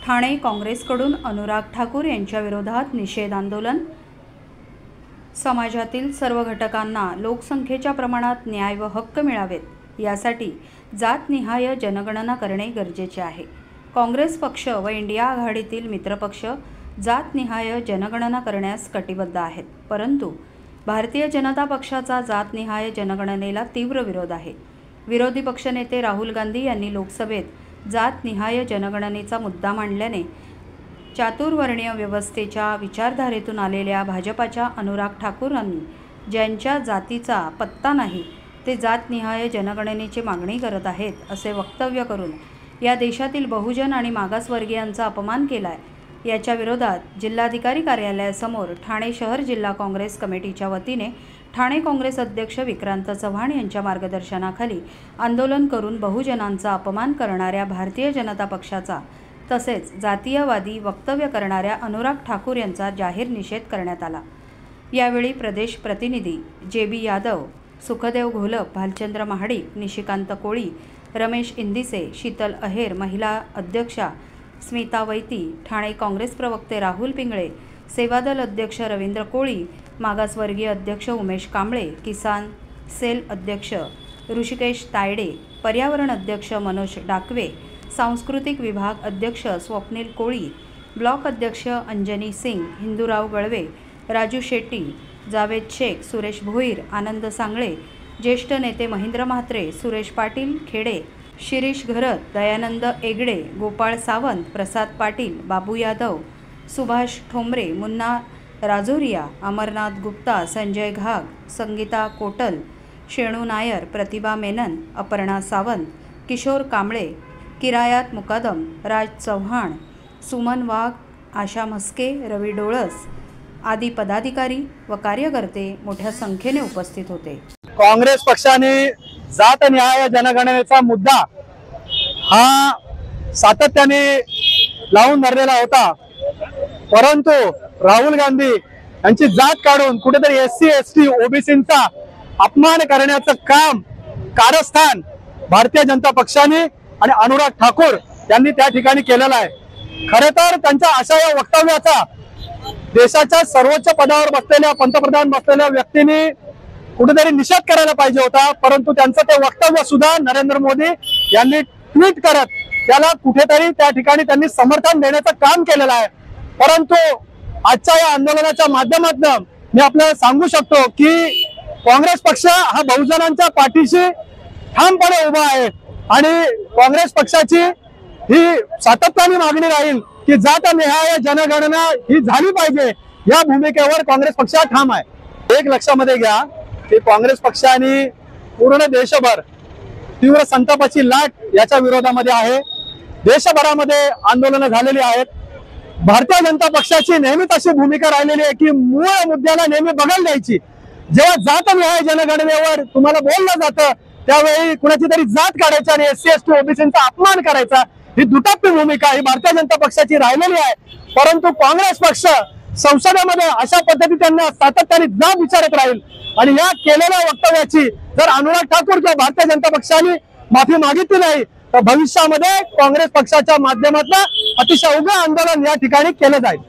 ठाणे काँग्रेसकडून अनुराग ठाकूर यांच्या विरोधात निषेध आंदोलन। समाजातील सर्व घटकांना लोकसंख्येच्या प्रमाणात न्याय व हक्क मिळावेत यासाठी जातनिहाय जनगणना करणे गरजेचे आहे। काँग्रेस पक्ष व इंडिया आघाडीतील मित्रपक्ष जातनिहाय जनगणना करण्यास कटिबद्ध आहेत, परंतु भारतीय जनता पक्षाचा जातनिहाय जनगणनेला तीव्र विरोध आहे। विरोधी पक्षनेते राहुल गांधी यांनी लोकसभेत जातनिहाय जनगणनेचा मुद्दा मांडल्याने चातुर्वर्णीय व्यवस्थेच्या विचारधारेतून आलेल्या भाजपाच्या अनुराग ठाकूरांनी ज्यांच्या जातीचा पत्ता नाही ते जातनिहाय जनगणनेची मागणी करत आहेत असे वक्तव्य करून या देशातील बहुजन आणि मागासवर्गीयांचा अपमान केलाय। याच्या विरोधात जिल्हाधिकारी कार्यालयासमोर ठाणे शहर जिल्हा काँग्रेस कमिटीच्या वतीने ठाणे काँग्रेस अध्यक्ष विक्रांत चव्हाण यांच्या मार्गदर्शनाखाली आंदोलन करून बहुजनांचा अपमान करणाऱ्या भारतीय जनता पक्षाचा तसेच जातीयवादी वक्तव्य करणाऱ्या अनुराग ठाकूर यांचा जाहीर निषेध करण्यात आला। यावेळी प्रदेश प्रतिनिधी JB यादव, सुखदेव घोलप, भालचंद्र महाडिक, निशिकांत कोळी, रमेश इंदिसे, शीतल अहेर, महिला अध्यक्षा स्मिता वैती, ठाणे काँग्रेस प्रवक्ते राहुल पिंगळे, सेवादल अध्यक्ष रवींद्र कोळी, मागासवर्गीय अध्यक्ष उमेश कांबळे, किसान सेल अध्यक्ष ऋषिकेश तायडे, पर्यावरण अध्यक्ष मनोज डाकवे, सांस्कृतिक विभाग अध्यक्ष स्वप्नील कोळी, ब्लॉक अध्यक्ष अंजनी सिंग, हिंदूराव गळवे, राजू शेट्टी, जावेद शेख, सुरेश भोईर, आनंद सांगळे, ज्येष्ठ नेते महेंद्र म्हात्रे, सुरेश पाटील खेडे, शिरीष घरत, दयानंद एगडे, गोपाळ सावंत, प्रसाद पाटील, बाबू यादव, सुभाष ठोंबरे, मुन्ना राजोरिया, अमरनाथ गुप्ता, संजय घाग, संगीता कोटल, शेणू नायर, प्रतिभा मेनन, अपर्णा सावंत, किशोर कांबळे, किरायात मुकादम, राज चव्हाण, सुमन वाघ, आशा म्हस्के, रवी डोळस आदी पदाधिकारी व कार्यकर्ते मोठ्या संख्येने उपस्थित होते। काँग्रेस पक्षाने जातनिहाय जनगणनेचा मुद्दा हा सातत्याने लावून धरलेला होता, परंतु राहुल गांधी यांची जात काढून कुठेतरी SC ST OBCंचा अपमान करण्याचं कारस्थान भारतीय जनता पक्षाने आणि अनुराग ठाकूर यांनी त्या ठिकाणी केलेलं आहे। खरे तर त्यांच्या अशा या वक्तव्याचा देशाच्या सर्वोच्च पदावर बसलेल्या पंतप्रधान बसलेल्या व्यक्तीने कुठेतरी निषेध करायला पाहिजे होता, परंतु त्यांचं ते वक्तव्य सुद्धा नरेंद्र मोदी यांनी ट्विट करत त्याला कुठेतरी त्या ठिकाणी त्यांनी समर्थन देण्याचं काम केलेलं आहे। परंतु आजच्या या आंदोलनाच्या माध्यमातून मी आपल्याला सांगू शकतो की काँग्रेस पक्ष हा बहुजनांच्या पाठीशी ठामपणे उभा आहे आणि काँग्रेस पक्षाची ही सातत्याने मागणी राहील की जातनिहाय जनगणना ही झाली पाहिजे, या भूमिकेवर काँग्रेस पक्ष ठाम आहे। एक लक्षामध्ये घ्या की काँग्रेस पक्षाने पूर्ण देशभर तीव्र संतापाची लाट याच्या विरोधामध्ये आहे। देशभरामध्ये आंदोलनं झालेली आहेत। भारतीय जनता पक्षाची नेहमीच अशी भूमिका राहिलेली आहे की मूळ मुद्द्याला नेहमी बगल द्यायची। जेव्हा जातनिहाय जनगणनेवर तुम्हाला बोललं जातं त्यावेळी कुणाची तरी जात काढायची आणि SC ST OBCंचा अपमान करायचा, ही दुटप्पी भूमिका ही भारतीय जनता पक्षाची राहिलेली आहे। परंतु काँग्रेस पक्ष संसदेमध्ये अशा पद्धती त्यांना सातत्याने जाब विचारत राहील आणि या केलेल्या वक्तव्याची जर अनुराग ठाकूर किंवा भारतीय जनता पक्षाने माफी मागितली नाही तर भविष्यामध्ये काँग्रेस पक्षाच्या माध्यमातून अतिशय उग्र आंदोलन या ठिकाणी केले जाईल।